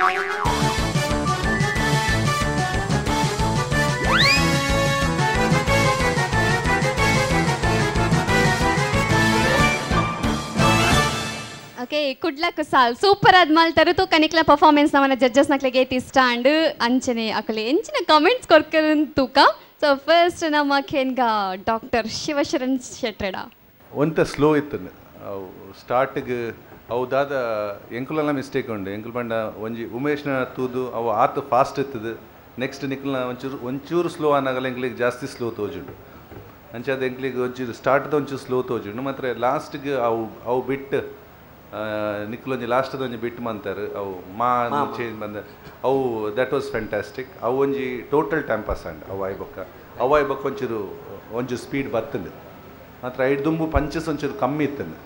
Okay, good luck Sal. Super admal taruto kanikla performance na mana judges nakle gate stand anchane akale enchina comments korkarantuka. So first nama kenga Dr. Shivasharan Shetreda. Onta slow ittu. Start ge avu dada enkulala mistake undu. Enkul banda onji Umesh na tudu avu aat fast ittu. Next nikla onchuru slow anagala enkliಗೆ ಜಾಸ್ತಿ slow ತೋಜುಂಡು. ಅಂಚೆ ಅದು ಎನ್ಕ್ಲಿಗೆ ಒಂಚೂರು ಸ್ಟಾರ್ಟ್ದ ಒಂಚೂರು slow ತೋಜುಂಡು ಮಾತ್ರ ಲಾಸ್ಟ್ಗೆ ಅವು ಬಿಟ್ಟು ನಿಕ್ಲೊಂಜಿ ಲಾಸ್ಟ್ದ ಒಂಜಿ ಬಿಟ್ಟು ಮಂತಾರೆ ಅವು ಚೇಂಜ್ ಬಂದ ಅವು ದಟ್ ವಾಸ್ ಫ್ಯಾಂಟಾಸ್ಟಿಕ್. ಅವು ಒಂಜಿ ಟೋಟಲ್ ಟೈಮ್ ಪಾಸ್ ಅಂಡ್ ಅವು ಐಬಕ್ಕ ಒಂಚೂರು ಸ್ಪೀಡ್ ಬರ್ತಂದು ಮಾತ್ರ ಐದು ದುಂಬು ಪಂಚಸ್ ಒಂಚೂರು ಕಮ್ಮಿ ಇತ್ತಂದು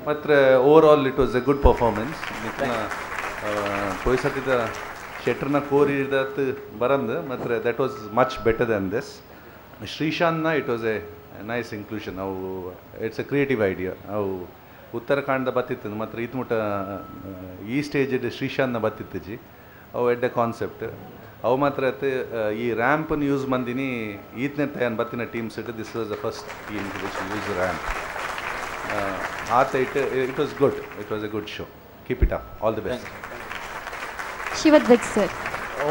ಮಾತ್ರ over all it was a good performance. ನಿಕ್ಲ ಪೊಯ್ಸತ್ತಿದ ಶೆಟ್ರನ ಕೋರಿದತ್ ಬರಂದು ಮಾತ್ರ that was much better than this. ಶ್ರೀಶಾಂತ್ನ it was a nice inclusion. ಅವು ಇಟ್ಸ್ ಎ ಕ್ರಿಯೇಟಿವ್ ಐಡಿಯಾ. ಅವು ಉತ್ತರಾಖಂಡದ ಬತ್ತಿತ್ತು ಮಾತ್ರ ಈತ್ ಮುಟ್ಟ ಈ ಸ್ಟೇಜ್ ಶ್ರೀಶಾಂತ್ನ ಬತ್ತಿತ್ತಜಿ ಅವು ಎಡ್ಡೆ ಕಾನ್ಸೆಪ್ಟ್ ಅವು ಮಾತ್ರ ಈ ರ್ಯಾಂಪನ್ನು ಯೂಸ್ ಮಂದಿನಿ ಈತನೇ ತಯಾನ್ ಬತ್ತಿನ ಟೀಮ್ಸ್ ಇಟ್ಟು this was the first team which use ramp. ಆತ it was good. It was a good show. Keep it up. All the best. ಶಿವದ್ವಿಕ್ ಸರ್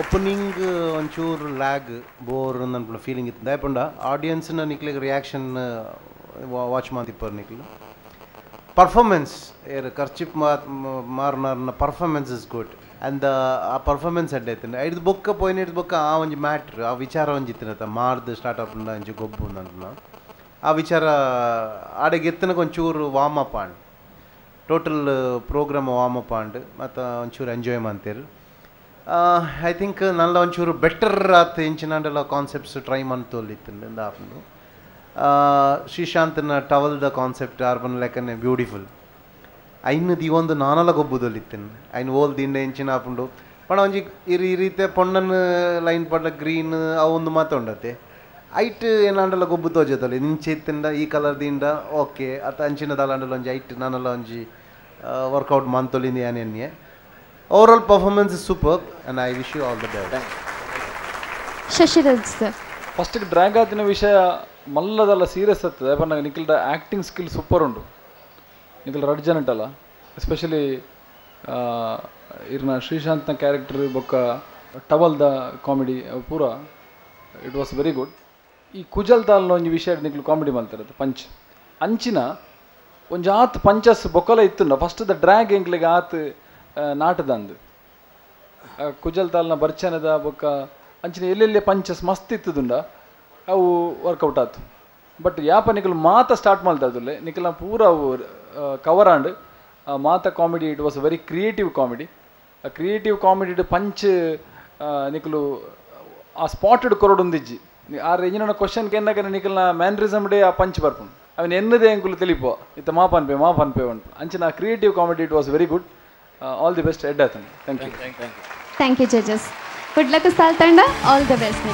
ಓಪನಿಂಗ್ ಒಂಚೂರು ಲ್ಯಾಗ್ ಬೋರ್ ನನ್ನ ಫೀಲಿಂಗ್ ಇತ್ತು ದಯಪಂಡ ಆಡಿಯನ್ಸ್ನ ನಿಕ್ಲಿಗೆ ರಿಯಾಕ್ಷನ್ ವಾಚ್ ಮಾಡ್ತಿಪ್ಪರು ನಿಕ್ಲು ಪರ್ಫಾರ್ಮೆನ್ಸ್ ಖರ್ಚಿಪ್ ಮಾರ್ನಾರ್ನ ಪರ್ಫಾರ್ಮೆನ್ಸ್ ಇಸ್ ಗುಡ್ ಆ್ಯಂಡ್ ಆ ಪರ್ಫಾರ್ಮೆನ್ಸ್ ಅಡ್ಡೈತಂಡ ಐದು ಬೊಕ್ಕ ಪೋಯ್ನಿಡ್ದು ಬೊಕ್ಕ ಆ ಒಂಜಿ ಮ್ಯಾಟ್ರ್ ಆ ವಿಚಾರ ಒಂಜಿತ್ತಿನತ್ತ ಮಾರ್ದು ಸ್ಟಾರ್ಟಪ್ ಒಂಜಿ ಗೊಬ್ಬು ನನ್ನ ಆ ವಿಚಾರ ಆಡೆಗೆ ಎತ್ತನಕ್ಕೆ ಒಂಚೂರು warm up and total program warm up and ಮತ್ತು ಒಂಚೂರು ಎಂಜಾಯ್ ಮಾಡ್ತೀರಿ. ಐ ಥಿಂಕ್ ನಲ್ಲ ಒಂಚೂರು ಬೆಟರ್ ಆತು ಇಂಚಿನಾಂಡೆಲ್ಲ ಕಾನ್ಸೆಪ್ಟ್ಸ್ ಟ್ರೈ ಮಾಡ್ತೋಲಿತ್ತು ಆಪನು. ಶ್ರೀಶಾಂತನ ಟವಲ್ದ ಕಾನ್ಸೆಪ್ಟ್ ಆರ್ಬನ್ ಲೆಕ್ಕನೆ ಬ್ಯೂಟಿಫುಲ್. ಐನು ದಿವೊಂದು ನಾನಲ್ಲ ಗೊಬ್ಬುದಲ್ಲಿತ್ತೇನೆ ಐನು ಓಲ್ ದಿಂಡೆ ಇಂಚಿನ ಆಪುಂಡು ಪಣ ಒಂಜಿ ಈ ರೀತಿ ಪೊಣ್ಣನ ಲೈನ್ ಪಡ್ಲ ಗ್ರೀನ್ ಅವೊಂದು ಮಾತೊಂಡತೆ ಐಟ್ ಏನಾಂಡಲ್ಲ ಗೊಬ್ಬು ತೋಜದಲ್ಲಿ ನಿಂಚೆ ಇತ್ತಿಂದ ಈ ಕಲರ್ ದಿಂಡ ಓಕೆ ಅತ್ತ ಅಂಚಿನ ದಾಲಾಂಡಲ್ಲ ಒಂಜಿ ಐಟ್ ನಾನಲ್ಲ ಒಂಜಿ workout ಮಂತೊಲಿಂದ ಏನೇನೆ. Overall performance is superb and I wish you all the best. Shashidhar sir first drag ಆತಿನ ವಿಷಯ ಮಲ್ಲದಲ್ಲ ಸೀರಿಯಸ್ ಆಗ್ತದೆ ಯಾಕಂದ್ರೆ ನಿಖಿಲ್ದ ಆ್ಯಕ್ಟಿಂಗ್ ಸ್ಕಿಲ್ ಸೂಪರ್ ಉಂಟು. ನಿಖಿಲ್ ರಡ್ಜನ್ ಉಂಟಲ್ಲ ಎಸ್ಪೆಷಲಿ ಇರ್ನ ಶ್ರೀಶಾಂತ್ನ ಕ್ಯಾರೆಕ್ಟರ್ ಬೊಕ್ಕ ಟವಲ್ದ ಕಾಮಿಡಿ ಪೂರ ಇಟ್ ವಾಸ್ ವೆರಿ ಗುಡ್. ಈ ಕುಜಲ್ ತಾಲ್ನ ಒಂಜಿ ವಿಷಯ ನಿಖಿಲ್ ಕಾಮಿಡಿ ಮಾಡ್ತಿರೋದು ಪಂಚ್ ಅಂಚಿನ ಒಂಜಿ ಆತ್ ಪಂಚಸ್ ಬೊಕ್ಕಲ ಇತ್ತುಂಡ ಫಸ್ಟ್ ದ ಡ್ರ್ಯಾಗ್ ಎಂಕ್ಲಿಗೆ ಆತ್ ನಾಟದಂದು ಕುಜಲ್ ತಾಲ್ನ ಬರ್ಚನದ ಬೊಕ್ಕ ಅಂಚಿನ ಎಲ್ಲೆಲ್ಲೇ ಪಂಚಸ್ ಮಸ್ತ್ ಇತ್ತದುಂಡ ಅವು ವರ್ಕೌಟ್ ಆಯ್ತು. ಬಟ್ ಯಾಪ ನಿಖಲ್ ಮಾತ ಸ್ಟಾರ್ಟ್ ಮಾಡ್ತಾ ಇದ್ದಲ್ಲೇ ನಿಖಲ್ನ ಪೂರ ಅವು ಕವರ್ ಆಂಡ್ ಮಾತ comedy it was very creative comedy. ಆ ಕ್ರಿಯೇಟಿವ್ ಕಾಮಿಡಿ ಪಂಚ್ ನಿಖಲು ಆ ಸ್ಪಾಟೆಡ್ ಕೊರಡೊಂದಿಜ್ಜಿ ಆ ರೇಂಜಿನ ಕ್ವಶನ್ ಕೆನ್ನಾಗ ನಿಖಲ್ನ ಮ್ಯಾನ್ರಿಸಮ್ ಡೇ ಆ ಪಂಚ್ ಬರ್ಪುಂಡು ಅವನು ಎನ್ನದೇ ಎಂಕುಲು ತಿಳಿಪೋ ಇತ್ತ ಮಾಪ್ ಅನ್ಪೆ ಉಂಟು ಅಂಚಿನ creative comedy it was very good. All the best ಎಡ್ ಆಯ್ತು. Thank you. Thank you judges. Good luck ಸಾಲ್ ತಂಡ. All the best.